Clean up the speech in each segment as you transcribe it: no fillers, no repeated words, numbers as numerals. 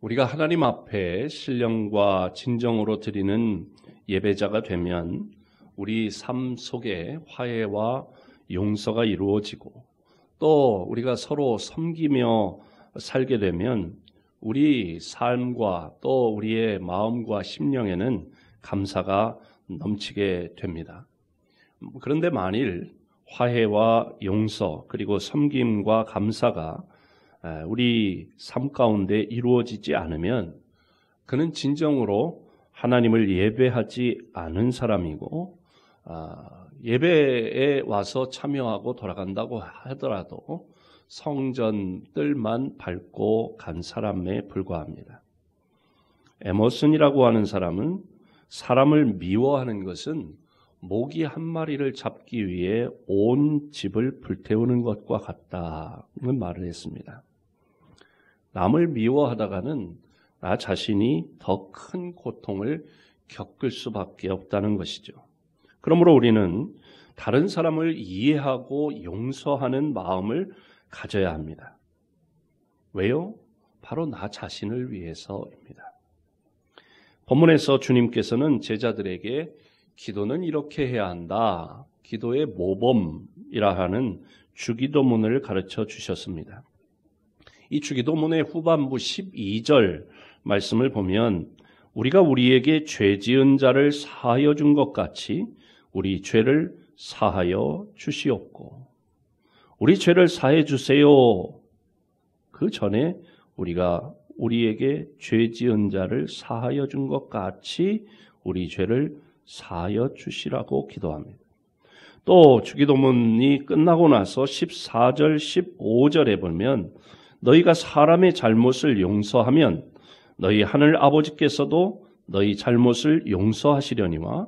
우리가 하나님 앞에 신령과 진정으로 드리는 예배자가 되면 우리 삶 속에 화해와 용서가 이루어지고 또 우리가 서로 섬기며 살게 되면 우리 삶과 또 우리의 마음과 심령에는 감사가 넘치게 됩니다. 그런데 만일 화해와 용서 그리고 섬김과 감사가 우리 삶 가운데 이루어지지 않으면 그는 진정으로 하나님을 예배하지 않은 사람이고 예배에 와서 참여하고 돌아간다고 하더라도 성전들만 밟고 간 사람에 불과합니다. 에머슨이라고 하는 사람은 사람을 미워하는 것은 모기 한 마리를 잡기 위해 온 집을 불태우는 것과 같다는 말을 했습니다. 남을 미워하다가는 나 자신이 더 큰 고통을 겪을 수밖에 없다는 것이죠. 그러므로 우리는 다른 사람을 이해하고 용서하는 마음을 가져야 합니다. 왜요? 바로 나 자신을 위해서입니다. 본문에서 주님께서는 제자들에게 기도는 이렇게 해야 한다. 기도의 모범이라 하는 주기도문을 가르쳐 주셨습니다. 이 주기도문의 후반부 12절 말씀을 보면 우리가 우리에게 죄 지은 자를 사하여 준 것 같이 우리 죄를 사하여 주시옵고 우리 죄를 사해 주세요. 그 전에 우리가 우리에게 죄 지은 자를 사하여 준 것 같이 우리 죄를 사하여 주시라고 기도합니다. 또 주기도문이 끝나고 나서 14절, 15절에 보면 너희가 사람의 잘못을 용서하면 너희 하늘 아버지께서도 너희 잘못을 용서하시려니와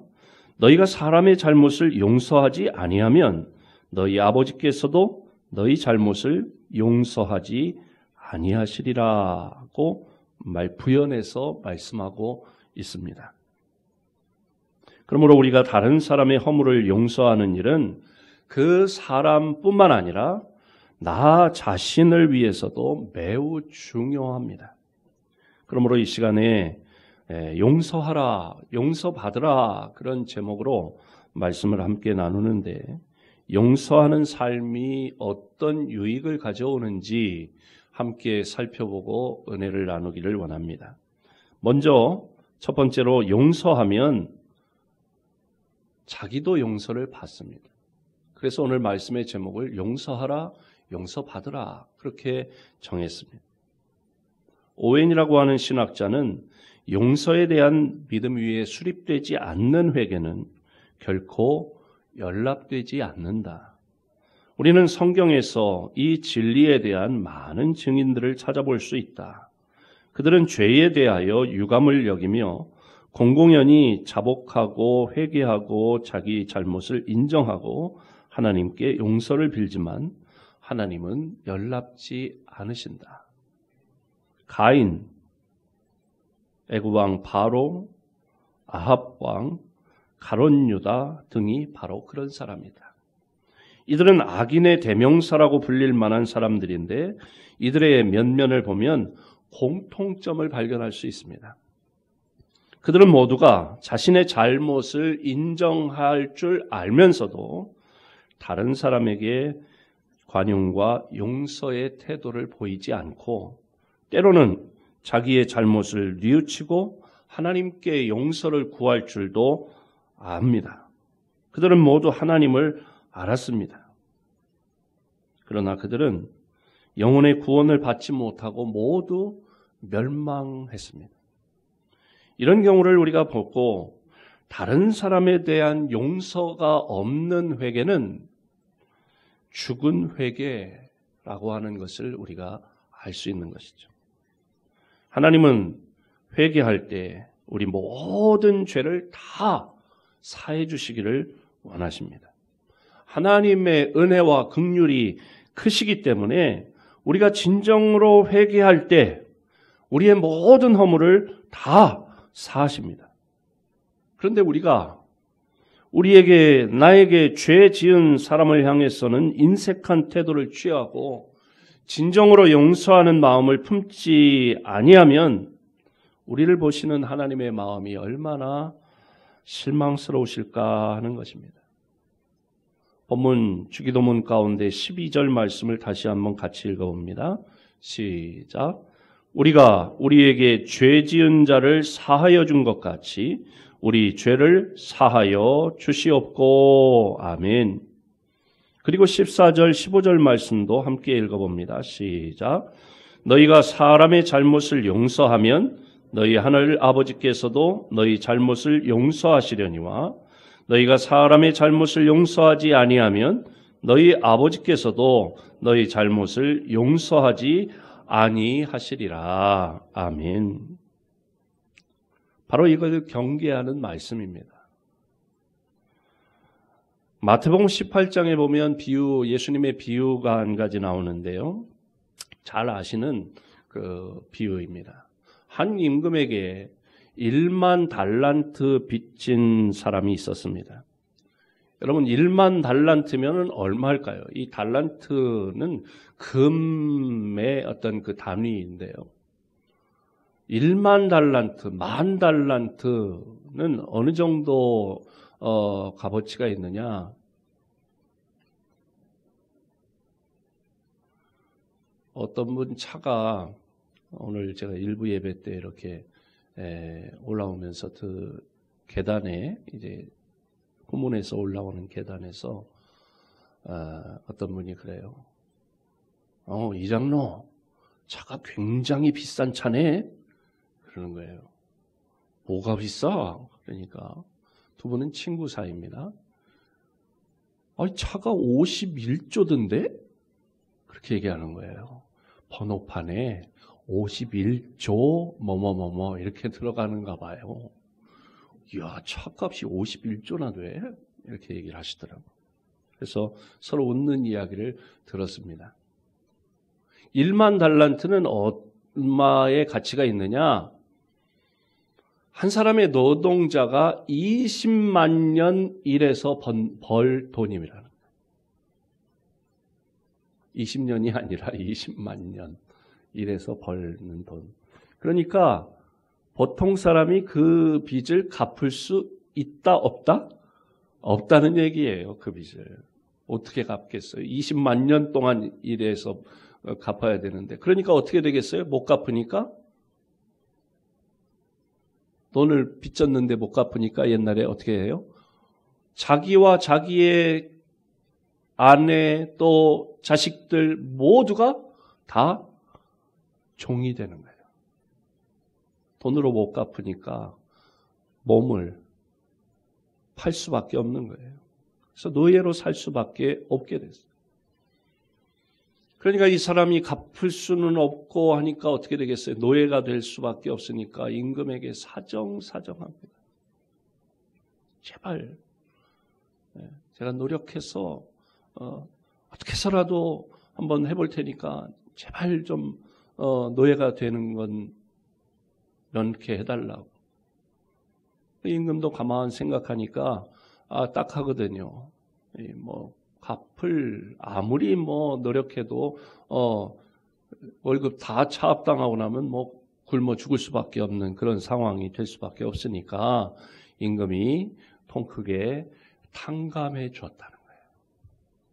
너희가 사람의 잘못을 용서하지 아니하면 너희 아버지께서도 너희 잘못을 용서하지 아니하시리라고 부연해서 말씀하고 있습니다. 그러므로 우리가 다른 사람의 허물을 용서하는 일은 그 사람뿐만 아니라 나 자신을 위해서도 매우 중요합니다. 그러므로 이 시간에 용서하라, 용서받으라 그런 제목으로 말씀을 함께 나누는데 용서하는 삶이 어떤 유익을 가져오는지 함께 살펴보고 은혜를 나누기를 원합니다. 먼저 첫 번째로 용서하면 자기도 용서를 받습니다. 그래서 오늘 말씀의 제목을 용서하라, 용서받으라 그렇게 정했습니다. 오웬이라고 하는 신학자는 용서에 대한 믿음 위에 수립되지 않는 회개는 결코 연락되지 않는다. 우리는 성경에서 이 진리에 대한 많은 증인들을 찾아볼 수 있다. 그들은 죄에 대하여 유감을 여기며 공공연히 자복하고 회개하고 자기 잘못을 인정하고 하나님께 용서를 빌지만 하나님은 연락지 않으신다. 가인, 애굽왕 바로, 아합왕, 가룟 유다 등이 바로 그런 사람이다. 이들은 악인의 대명사라고 불릴 만한 사람들인데 이들의 면면을 보면 공통점을 발견할 수 있습니다. 그들은 모두가 자신의 잘못을 인정할 줄 알면서도 다른 사람에게 관용과 용서의 태도를 보이지 않고 때로는 자기의 잘못을 뉘우치고 하나님께 용서를 구할 줄도 압니다. 그들은 모두 하나님을 알았습니다. 그러나 그들은 영혼의 구원을 받지 못하고 모두 멸망했습니다. 이런 경우를 우리가 보고 다른 사람에 대한 용서가 없는 회개는 죽은 회개라고 하는 것을 우리가 알 수 있는 것이죠. 하나님은 회개할 때 우리 모든 죄를 다 사해 주시기를 원하십니다. 하나님의 은혜와 긍휼이 크시기 때문에 우리가 진정으로 회개할 때 우리의 모든 허물을 다 사하십니다. 그런데 우리가 나에게 죄 지은 사람을 향해서는 인색한 태도를 취하고 진정으로 용서하는 마음을 품지 아니하면 우리를 보시는 하나님의 마음이 얼마나 실망스러우실까 하는 것입니다. 본문 주기도문 가운데 12절 말씀을 다시 한번 같이 읽어봅니다. 시작. 우리가 우리에게 죄 지은 자를 사하여 준 것 같이 우리 죄를 사하여 주시옵고. 아멘. 그리고 14절 15절 말씀도 함께 읽어봅니다. 시작. 너희가 사람의 잘못을 용서하면 너희 하늘 아버지께서도 너희 잘못을 용서하시려니와 너희가 사람의 잘못을 용서하지 아니하면 너희 아버지께서도 너희 잘못을 용서하지 아니하시리라. 아멘. 바로 이것을 경계하는 말씀입니다. 마태복음 18장에 보면 예수님의 비유가 한 가지 나오는데요. 잘 아시는 그 비유입니다. 한 임금에게 1만 달란트 빚진 사람이 있었습니다. 여러분 1만 달란트면 얼마일까요? 이 달란트는 금의 어떤 그 단위인데요. 1만 달란트, 1만 달란트는 어느 정도 값어치가 있느냐? 어떤 분 차가 오늘 제가 일부 예배 때 이렇게 올라오면서 그 계단에 이제 후문에서 올라오는 계단에서 어떤 분이 그래요. 이장로 차가 굉장히 비싼 차네? 그러는 거예요. 뭐가 비싸? 그러니까 두 분은 친구 사이입니다. 차가 51조던데? 그렇게 얘기하는 거예요. 번호판에 51조 뭐뭐뭐뭐 이렇게 들어가는가 봐요. 이야, 차값이 51조나 돼? 이렇게 얘기를 하시더라고요. 그래서 서로 웃는 이야기를 들었습니다. 1만 달란트는 얼마의 가치가 있느냐? 한 사람의 노동자가 20만 년 일해서 벌 돈입니다. 20년이 아니라 20만 년 일해서 벌는 돈. 그러니까 보통 사람이 그 빚을 갚을 수 있다 없다? 없다는 얘기예요. 그 빚을. 어떻게 갚겠어요? 20만 년 동안 일해서 갚아야 되는데. 그러니까 어떻게 되겠어요? 못 갚으니까? 돈을 빚졌는데 못 갚으니까 옛날에 어떻게 해요? 자기와 자기의 아내 또 자식들 모두가 다 종이 되는 거예요. 돈으로 못 갚으니까 몸을 팔 수밖에 없는 거예요. 그래서 노예로 살 수밖에 없게 됐어요. 그러니까 이 사람이 갚을 수는 없고 하니까 어떻게 되겠어요? 노예가 될 수밖에 없으니까 임금에게 사정합니다. 제발 제가 노력해서 어떻게 해서라도 한번 해볼 테니까 제발 좀 노예가 되는 건 면케 해달라고. 임금도 가만 생각하니까 딱 하거든요. 갚을 아무리 노력해도 월급 다 차압당하고 나면 굶어 죽을 수밖에 없는 그런 상황이 될 수밖에 없으니까 임금이 통 크게 탕감해 주었다는 거예요.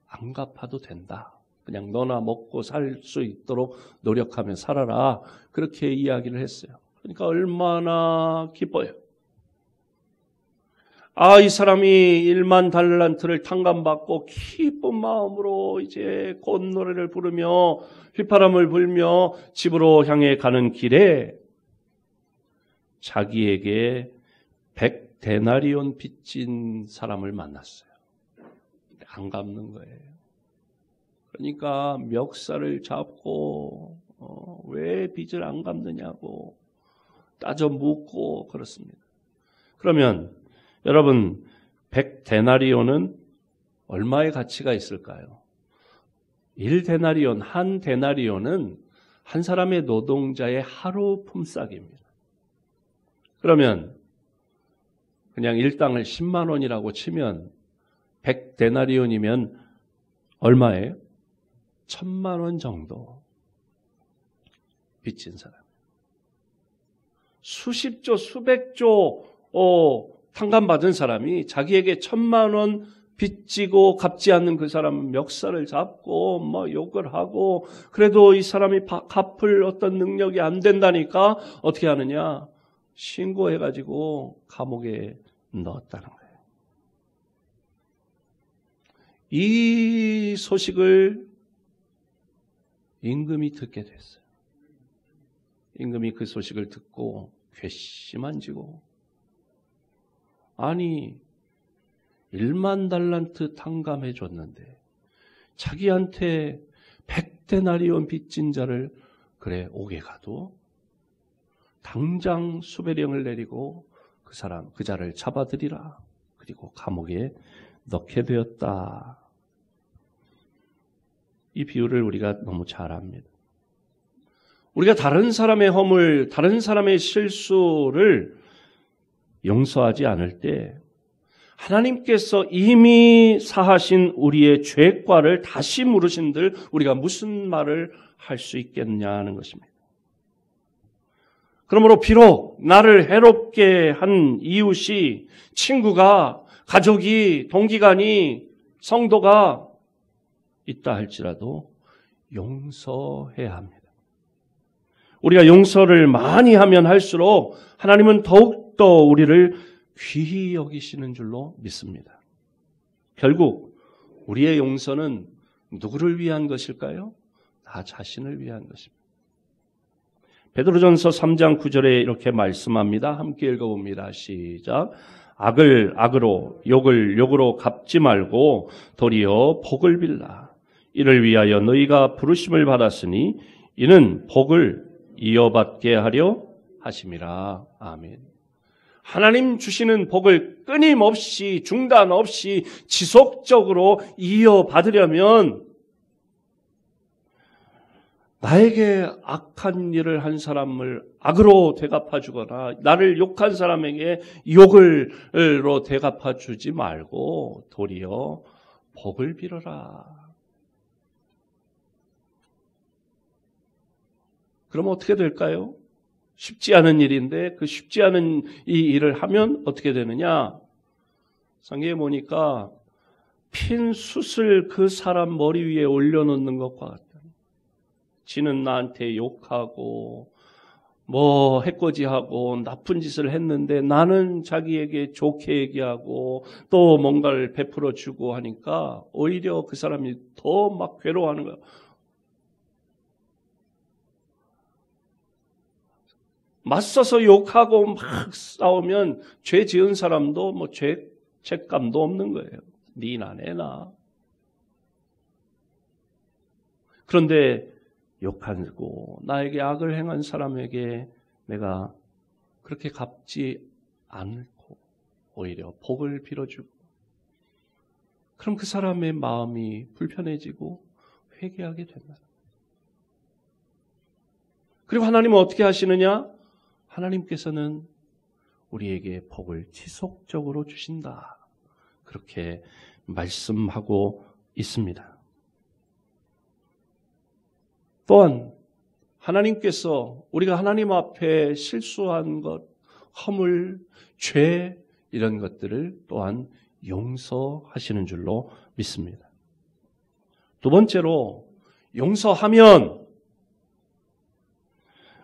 안 갚아도 된다. 그냥 너나 먹고 살 수 있도록 노력하며 살아라. 그렇게 이야기를 했어요. 그러니까 얼마나 기뻐요. 이 사람이 1만 달란트를 탕감받고 기쁜 마음으로 이제 꽃노래를 부르며 휘파람을 불며 집으로 향해 가는 길에 자기에게 100데나리온 빚진 사람을 만났어요. 안 갚는 거예요. 그러니까 멱살을 잡고 왜 빚을 안 갚느냐고 따져 묻고 그렇습니다. 그러면 여러분 100데나리온은 얼마의 가치가 있을까요? 1데나리온, 한 데나리온은 한 사람의 노동자의 하루 품삯입니다. 그러면 그냥 일당을 10만 원이라고 치면 100데나리온이면 얼마예요? 1,000만 원 정도 빚진 사람. 수십조, 수백조 탕감받은 사람이 자기에게 1,000만 원 빚지고 갚지 않는 그 사람은 멱살을 잡고 뭐 욕을 하고, 그래도 이 사람이 갚을 어떤 능력이 안 된다니까 어떻게 하느냐? 신고해가지고 감옥에 넣었다는 거예요. 이 소식을 임금이 듣게 됐어요. 임금이 그 소식을 듣고 괘씸한지고, 아니 1만 달란트 탕감해 줬는데 자기한테 100데나리온 빚진 자를 그래 오게 가도 당장 수배령을 내리고 그 자를 잡아들이라. 그리고 감옥에 넣게 되었다. 이 비유를 우리가 너무 잘 압니다. 우리가 다른 사람의 허물, 다른 사람의 실수를 용서하지 않을 때 하나님께서 이미 사하신 우리의 죄과를 다시 물으신들 우리가 무슨 말을 할 수 있겠냐는 것입니다. 그러므로 비록 나를 해롭게 한 이웃이, 친구가, 가족이, 동기간이, 성도가 있다 할지라도 용서해야 합니다. 우리가 용서를 많이 하면 할수록 하나님은 더욱더 우리를 귀히 여기시는 줄로 믿습니다. 결국 우리의 용서는 누구를 위한 것일까요? 나 자신을 위한 것입니다. 베드로전서 3장 9절에 이렇게 말씀합니다. 함께 읽어봅니다. 시작. 악을 악으로, 욕을 욕으로 갚지 말고 도리어 복을 빌라. 이를 위하여 너희가 부르심을 받았으니 이는 복을 이어받게 하려 하심이라. 아멘. 하나님 주시는 복을 끊임없이, 중단 없이 지속적으로 이어받으려면 나에게 악한 일을 한 사람을 악으로 되갚아 주거나 나를 욕한 사람에게 욕으로 되갚아 주지 말고 도리어 복을 빌어라. 그럼 어떻게 될까요? 쉽지 않은 일인데 그 쉽지 않은 이 일을 하면 어떻게 되느냐? 성경에 보니까 핀 숯을 그 사람 머리 위에 올려놓는 것과 같다. 지는 나한테 욕하고 뭐 해코지하고 나쁜 짓을 했는데 나는 자기에게 좋게 얘기하고 또 뭔가를 베풀어 주고 하니까 오히려 그 사람이 더 막 괴로워하는 거야. 맞서서 욕하고 막 싸우면 죄 지은 사람도 뭐 죄책감도 없는 거예요. 니나 내나. 그런데 욕하고 나에게 악을 행한 사람에게 내가 그렇게 갚지 않고 오히려 복을 빌어주고, 그럼 그 사람의 마음이 불편해지고 회개하게 된다. 그리고 하나님은 어떻게 하시느냐? 하나님께서는 우리에게 복을 지속적으로 주신다. 그렇게 말씀하고 있습니다. 또한 하나님께서 우리가 하나님 앞에 실수한 것, 허물, 죄 이런 것들을 또한 용서하시는 줄로 믿습니다. 두 번째로 용서하면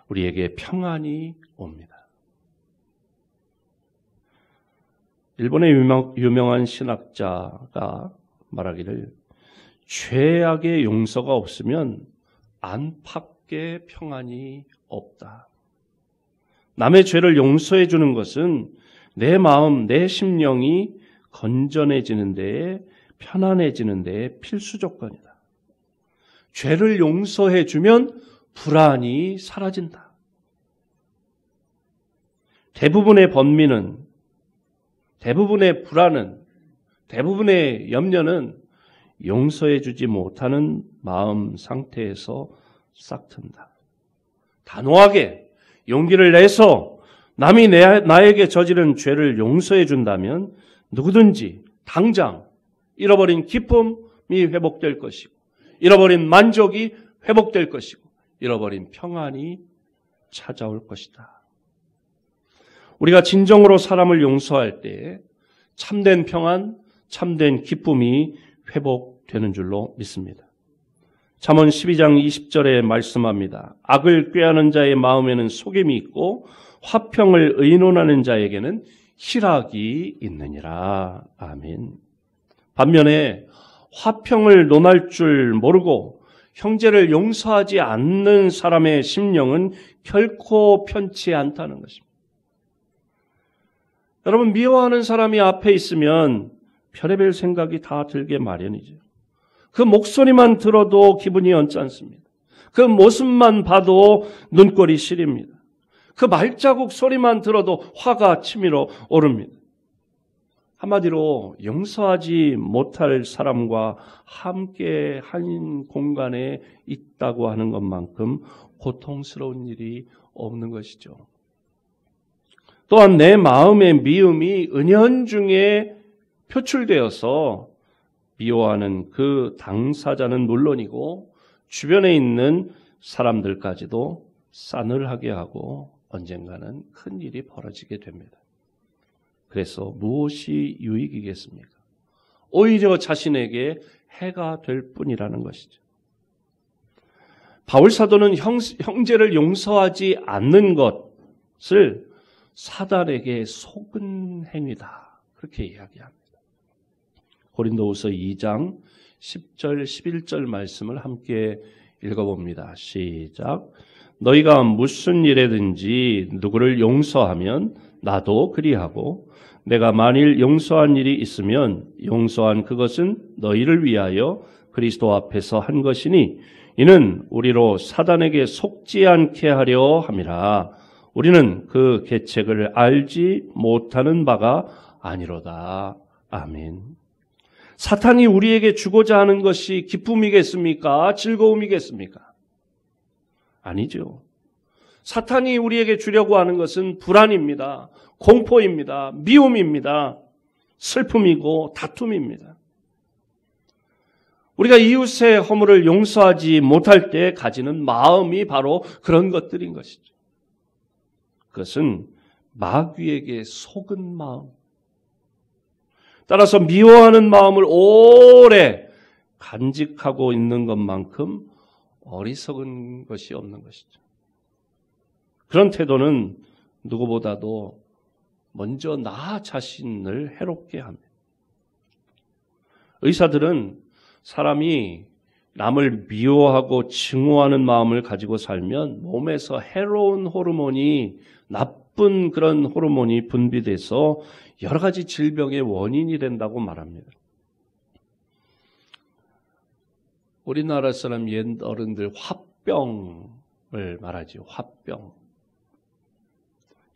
우리에게 평안이 옵니다. 일본의 유명한 신학자가 말하기를 죄악의 용서가 없으면 안팎의 평안이 없다. 남의 죄를 용서해 주는 것은 내 마음, 내 심령이 건전해지는 데에, 편안해지는 데에 필수 조건이다. 죄를 용서해 주면 불안이 사라진다. 대부분의 번민은, 대부분의 불안은, 대부분의 염려는 용서해 주지 못하는 마음 상태에서 싹튼다. 단호하게 용기를 내서 남이 나에게 저지른 죄를 용서해 준다면 누구든지 당장 잃어버린 기쁨이 회복될 것이고, 잃어버린 만족이 회복될 것이고 잃어버린 평안이 찾아올 것이다. 우리가 진정으로 사람을 용서할 때 참된 평안, 참된 기쁨이 회복되는 줄로 믿습니다. 잠언 12장 20절에 말씀합니다. 악을 꾀하는 자의 마음에는 속임이 있고 화평을 의논하는 자에게는 희락이 있느니라. 아멘. 반면에 화평을 논할 줄 모르고 형제를 용서하지 않는 사람의 심령은 결코 편치 않다는 것입니다. 여러분, 미워하는 사람이 앞에 있으면 별의별 생각이 다 들게 마련이죠. 그 목소리만 들어도 기분이 언짢습니다. 그 모습만 봐도 눈꼴이 시립니다. 그 발자국 소리만 들어도 화가 치밀어 오릅니다. 한마디로 용서하지 못할 사람과 함께 한 공간에 있다고 하는 것만큼 고통스러운 일이 없는 것이죠. 또한 내 마음의 미움이 은연중에 표출되어서 미워하는 그 당사자는 물론이고 주변에 있는 사람들까지도 싸늘하게 하고 언젠가는 큰 일이 벌어지게 됩니다. 그래서 무엇이 유익이겠습니까? 오히려 자신에게 해가 될 뿐이라는 것이죠. 바울 사도는 형제를 용서하지 않는 것을 사단에게 속은 행위다. 그렇게 이야기합니다. 고린도후서 2장 10절 11절 말씀을 함께 읽어봅니다. 시작. 너희가 무슨 일에든지 누구를 용서하면 나도 그리하고 내가 만일 용서한 일이 있으면 용서한 그것은 너희를 위하여 그리스도 앞에서 한 것이니 이는 우리로 사단에게 속지 않게 하려 함이라. 우리는 그 계책을 알지 못하는 바가 아니로다. 아멘. 사탄이 우리에게 주고자 하는 것이 기쁨이겠습니까? 즐거움이겠습니까? 아니죠. 사탄이 우리에게 주려고 하는 것은 불안입니다. 공포입니다. 미움입니다. 슬픔이고 다툼입니다. 우리가 이웃의 허물을 용서하지 못할 때 가지는 마음이 바로 그런 것들인 것이죠. 그것은 마귀에게 속은 마음. 따라서 미워하는 마음을 오래 간직하고 있는 것만큼 어리석은 것이 없는 것이죠. 그런 태도는 누구보다도 먼저 나 자신을 해롭게 합니다. 의사들은 사람이 남을 미워하고 증오하는 마음을 가지고 살면 몸에서 해로운 호르몬이, 나쁜 그런 호르몬이 분비돼서 여러 가지 질병의 원인이 된다고 말합니다. 우리나라 사람 옛 어른들 화병을 말하죠. 화병.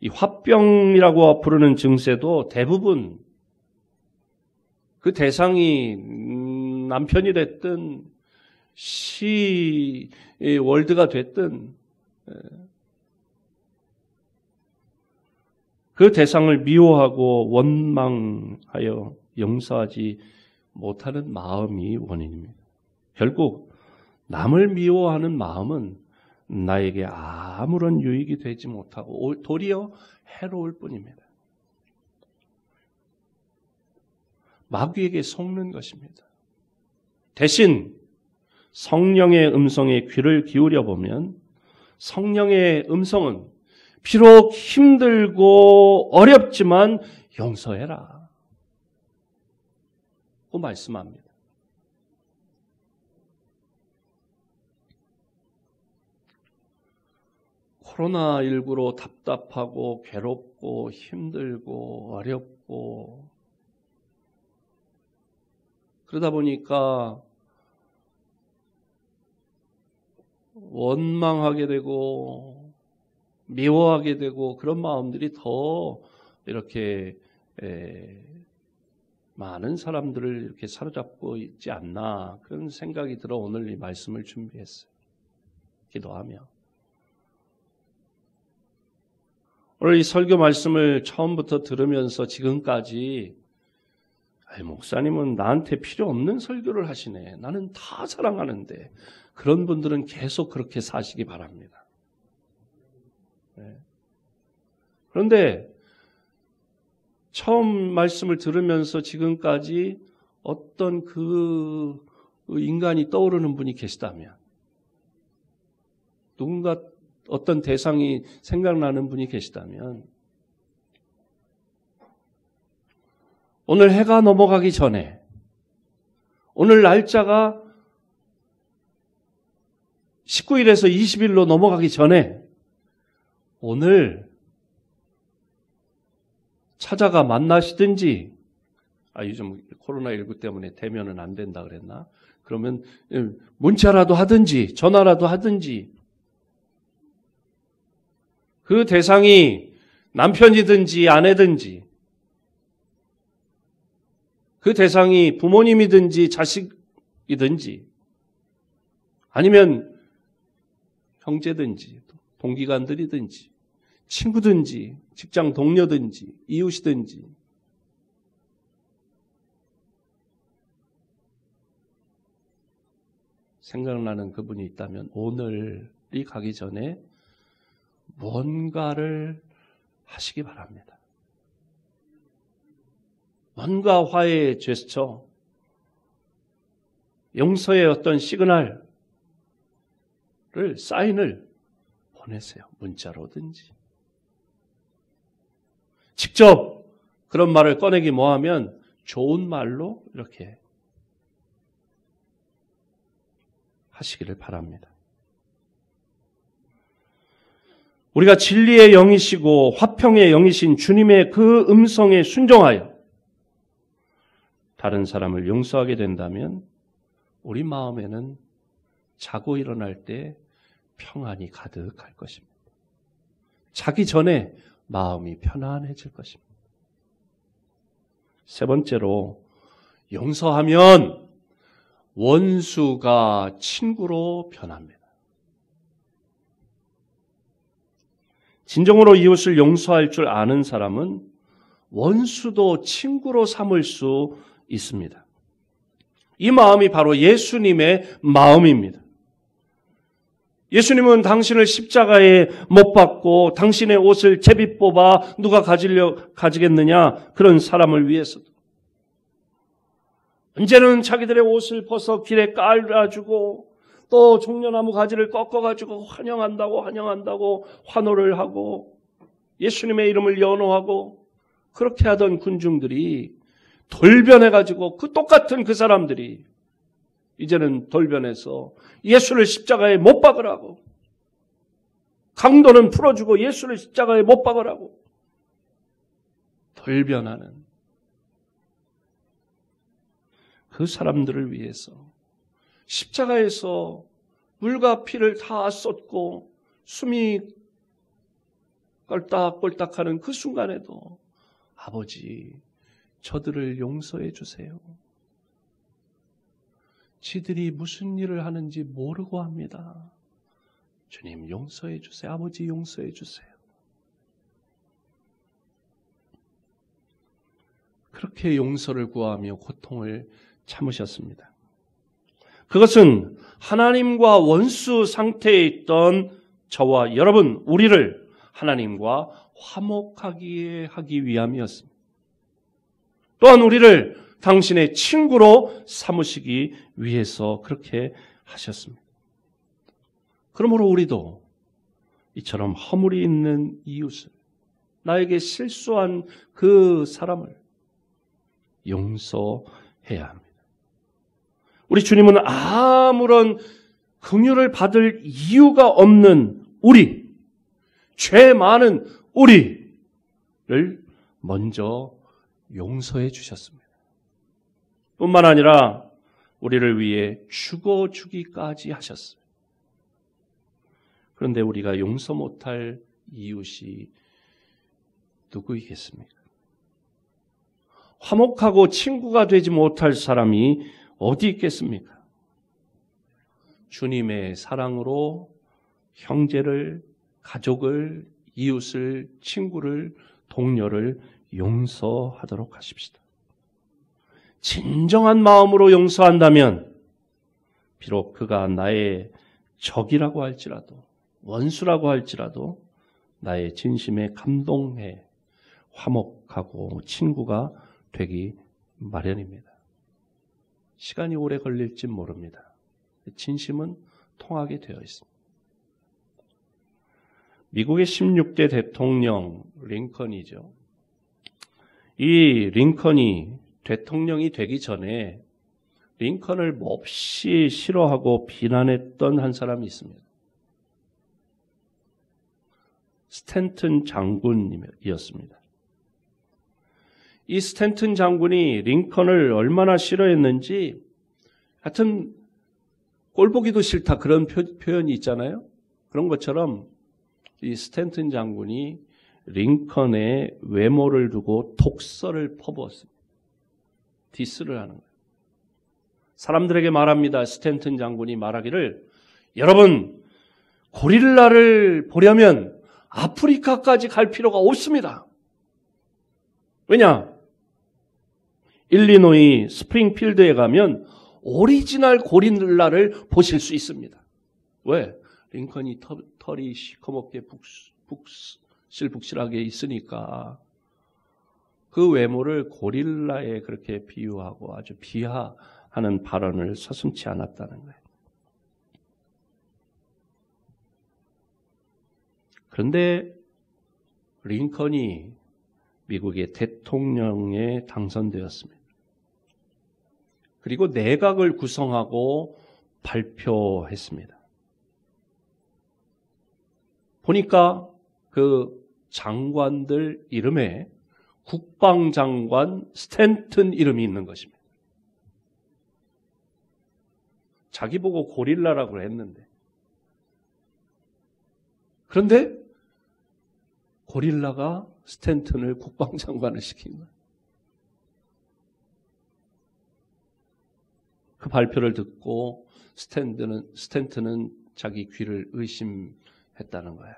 이 화병이라고 부르는 증세도 대부분 그 대상이 남편이 됐든 월드가 됐든 그 대상을 미워하고 원망하여 용서하지 못하는 마음이 원인입니다. 결국 남을 미워하는 마음은 나에게 아무런 유익이 되지 못하고 도리어 해로울 뿐입니다. 마귀에게 속는 것입니다. 대신 성령의 음성에 귀를 기울여 보면 성령의 음성은 비록 힘들고 어렵지만 용서해라. 그 말씀합니다. 코로나19로 답답하고 괴롭고 힘들고 어렵고 그러다 보니까 원망하게 되고 미워하게 되고 그런 마음들이 더 이렇게 많은 사람들을 이렇게 사로잡고 있지 않나 그런 생각이 들어 오늘 이 말씀을 준비했어요. 기도하며. 오늘 이 설교 말씀을 처음부터 들으면서 지금까지 목사님은 나한테 필요 없는 설교를 하시네. 나는 다 사랑하는데. 그런 분들은 계속 그렇게 사시기 바랍니다. 그런데 처음 말씀을 들으면서 지금까지 어떤 그 인간이 떠오르는 분이 계시다면, 누군가 어떤 대상이 생각나는 분이 계시다면, 오늘 해가 넘어가기 전에, 오늘 날짜가 19일에서 20일로 넘어가기 전에 오늘 찾아가 만나시든지, 요즘 코로나19 때문에 대면은 안 된다 그랬나? 그러면 문자라도 하든지 전화라도 하든지, 그 대상이 남편이든지 아내든지, 그 대상이 부모님이든지 자식이든지, 아니면 형제든지 동기간들이든지 친구든지 직장 동료든지 이웃이든지, 생각나는 그분이 있다면 오늘이 가기 전에 뭔가를 하시기 바랍니다. 뭔가 화해의 제스처, 용서의 어떤 시그널을, 사인을 보내세요. 문자로든지. 직접 그런 말을 꺼내기 뭐하면 좋은 말로 이렇게 하시기를 바랍니다. 우리가 진리의 영이시고 화평의 영이신 주님의 그 음성에 순종하여 다른 사람을 용서하게 된다면 우리 마음에는 자고 일어날 때 평안이 가득할 것입니다. 자기 전에 마음이 편안해질 것입니다. 세 번째로, 용서하면 원수가 친구로 변합니다. 진정으로 이웃을 용서할 줄 아는 사람은 원수도 친구로 삼을 수 있습니다. 이 마음이 바로 예수님의 마음입니다. 예수님은 당신을 십자가에 못 박고 당신의 옷을 제비 뽑아 누가 가지겠느냐, 그런 사람을 위해서도 언제는 자기들의 옷을 벗어 길에 깔아주고 또 종려나무 가지를 꺾어가지고 환영한다고 환호를 하고 예수님의 이름을 연호하고 그렇게 하던 군중들이 돌변해가지고 그 똑같은 그 사람들이 이제는 돌변해서 예수를 십자가에 못 박으라고, 강도는 풀어주고 예수를 십자가에 못 박으라고 돌변하는 그 사람들을 위해서 십자가에서 물과 피를 다 쏟고 숨이 꼴딱꼴딱하는 그 순간에도 아버지, 저들을 용서해 주세요. 지들이 무슨 일을 하는지 모르고 합니다. 주님 용서해 주세요. 아버지 용서해 주세요. 그렇게 용서를 구하며 고통을 참으셨습니다. 그것은 하나님과 원수 상태에 있던 저와 여러분, 우리를 하나님과 화목하게 하기 위함이었습니다. 또한 우리를 당신의 친구로 삼으시기 위해서 그렇게 하셨습니다. 그러므로 우리도 이처럼 허물이 있는 이웃을, 나에게 실수한 그 사람을 용서해야 합니다. 우리 주님은 아무런 긍휼을 받을 이유가 없는 우리, 죄 많은 우리를 먼저 용서해 주셨습니다. 뿐만 아니라 우리를 위해 죽어주기까지 하셨어요. 그런데 우리가 용서 못할 이웃이 누구이겠습니까? 화목하고 친구가 되지 못할 사람이 어디 있겠습니까? 주님의 사랑으로 형제를, 가족을, 이웃을, 친구를, 동료를 용서하도록 하십시다. 진정한 마음으로 용서한다면 비록 그가 나의 적이라고 할지라도 원수라고 할지라도 나의 진심에 감동해 화목하고 친구가 되기 마련입니다. 시간이 오래 걸릴지 모릅니다. 진심은 통하게 되어 있습니다. 미국의 16대 대통령 링컨이죠. 이 링컨이 대통령이 되기 전에 링컨을 몹시 싫어하고 비난했던 한 사람이 있습니다. 스탠튼 장군이었습니다. 이 스탠튼 장군이 링컨을 얼마나 싫어했는지 하여튼 꼴보기도 싫다 그런 표현이 있잖아요. 그런 것처럼 이 스탠튼 장군이 링컨의 외모를 두고 독설을 퍼부었습니다. 디스를 하는 거예요. 사람들에게 말합니다. 스탠튼 장군이 말하기를 여러분 고릴라를 보려면 아프리카까지 갈 필요가 없습니다. 왜냐? 일리노이 스프링필드에 가면 오리지널 고릴라를 보실 수 있습니다. 왜? 링컨이 털이 시커멓게 북실북실하게 있으니까 그 외모를 고릴라에 그렇게 비유하고 아주 비하하는 발언을 서슴지 않았다는 거예요. 그런데 링컨이 미국의 대통령에 당선되었습니다. 그리고 내각을 구성하고 발표했습니다. 보니까 그 장관들 이름에 국방장관 스탠튼 이름이 있는 것입니다. 자기 보고 고릴라라고 했는데 그런데 고릴라가 스탠튼을 국방장관을 시킨 거예요. 그 발표를 듣고 스탠튼은 자기 귀를 의심했다는 거예요.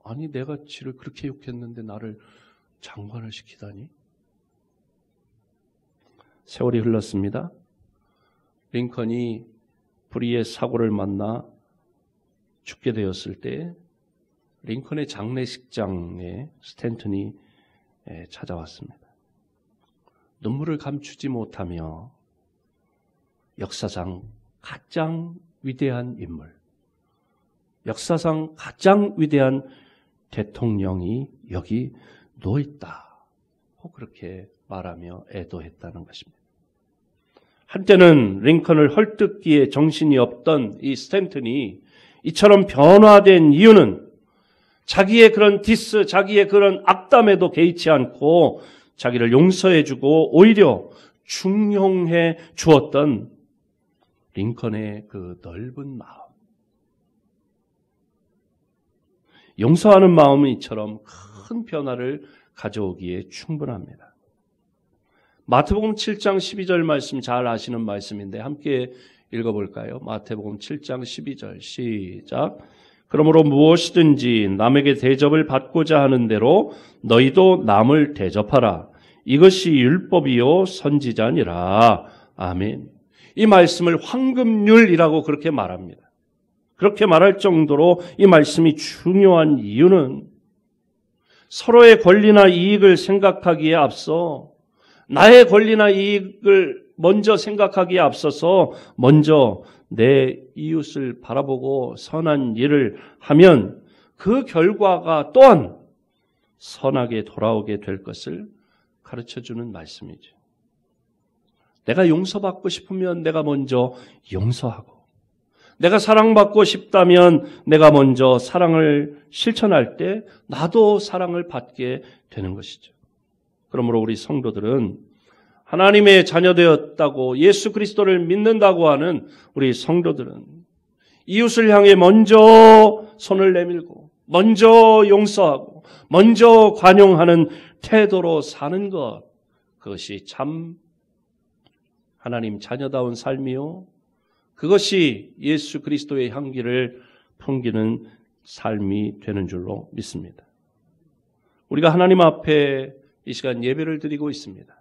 아니 내가 지를 그렇게 욕했는데 나를 장관을 시키다니? 세월이 흘렀습니다. 링컨이 불의의 사고를 만나 죽게 되었을 때 링컨의 장례식장에 스탠튼이 찾아왔습니다. 눈물을 감추지 못하며 역사상 가장 위대한 인물, 역사상 가장 위대한 대통령이 여기 누워있다. 그렇게 말하며 애도했다는 것입니다. 한때는 링컨을 헐뜯기에 정신이 없던 이 스탠튼이 이처럼 변화된 이유는 자기의 그런 디스, 자기의 그런 악담에도 개의치 않고 자기를 용서해주고 오히려 중용해 주었던 링컨의 그 넓은 마음. 용서하는 마음은 이처럼 큰 변화를 가져오기에 충분합니다. 마태복음 7장 12절 말씀 잘 아시는 말씀인데 함께 읽어볼까요? 마태복음 7장 12절 시작. 그러므로 무엇이든지 남에게 대접을 받고자 하는 대로 너희도 남을 대접하라. 이것이 율법이요 선지자니라. 아멘. 이 말씀을 황금률이라고 그렇게 말합니다. 그렇게 말할 정도로 이 말씀이 중요한 이유는 서로의 권리나 이익을 생각하기에 앞서 나의 권리나 이익을 먼저 생각하기에 앞서서 먼저 내 이웃을 바라보고 선한 일을 하면 그 결과가 또한 선하게 돌아오게 될 것을 가르쳐주는 말씀이죠. 내가 용서받고 싶으면 내가 먼저 용서하고 내가 사랑받고 싶다면 내가 먼저 사랑을 실천할 때 나도 사랑을 받게 되는 것이죠. 그러므로 우리 성도들은 하나님의 자녀되었다고 예수 그리스도를 믿는다고 하는 우리 성도들은 이웃을 향해 먼저 손을 내밀고 먼저 용서하고 먼저 관용하는 태도로 사는 것, 그것이 참 하나님 자녀다운 삶이요, 그것이 예수 그리스도의 향기를 풍기는 삶이 되는 줄로 믿습니다. 우리가 하나님 앞에 이 시간 예배를 드리고 있습니다.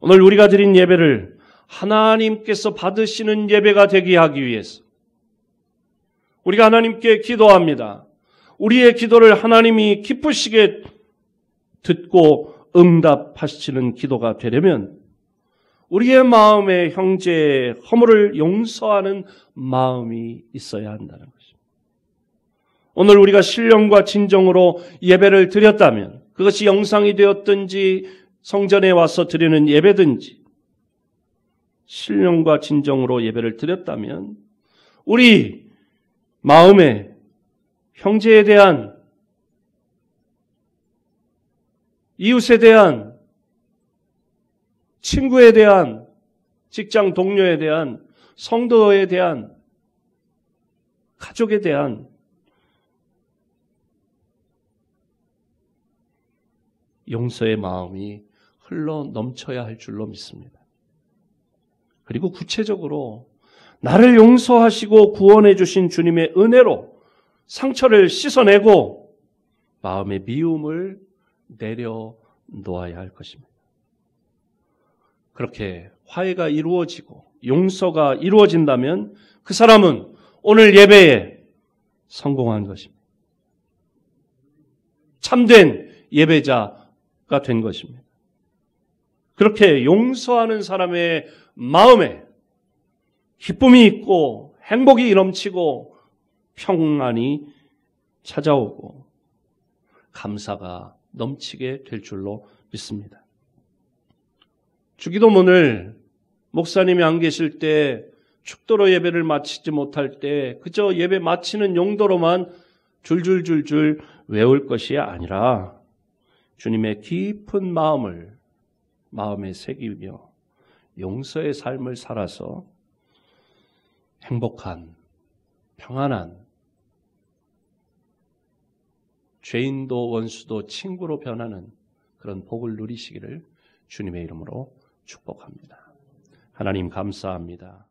오늘 우리가 드린 예배를 하나님께서 받으시는 예배가 되게 하기 위해서 우리가 하나님께 기도합니다. 우리의 기도를 하나님이 기쁘시게 듣고 응답하시는 기도가 되려면 우리의 마음에 형제의 허물을 용서하는 마음이 있어야 한다는 것입니다. 오늘 우리가 신령과 진정으로 예배를 드렸다면 그것이 영상이 되었든지 성전에 와서 드리는 예배든지 신령과 진정으로 예배를 드렸다면 우리 마음에 형제에 대한 이웃에 대한 친구에 대한 직장 동료에 대한 성도에 대한 가족에 대한 용서의 마음이 흘러 넘쳐야 할 줄로 믿습니다. 그리고 구체적으로 나를 용서하시고 구원해 주신 주님의 은혜로 상처를 씻어내고 마음의 미움을 내려놓아야 할 것입니다. 그렇게 화해가 이루어지고 용서가 이루어진다면 그 사람은 오늘 예배에 성공한 것입니다. 참된 예배자가 된 것입니다. 그렇게 용서하는 사람의 마음에 기쁨이 있고 행복이 넘치고 평안이 찾아오고 감사가 넘치게 될 줄로 믿습니다. 주기도문을 목사님이 안 계실 때 축도로 예배를 마치지 못할 때 그저 예배 마치는 용도로만 줄줄줄줄 외울 것이 아니라 주님의 깊은 마음을 마음에 새기며 용서의 삶을 살아서 행복한, 평안한, 죄인도 원수도 친구로 변하는 그런 복을 누리시기를 주님의 이름으로 축복합니다. 하나님 감사합니다.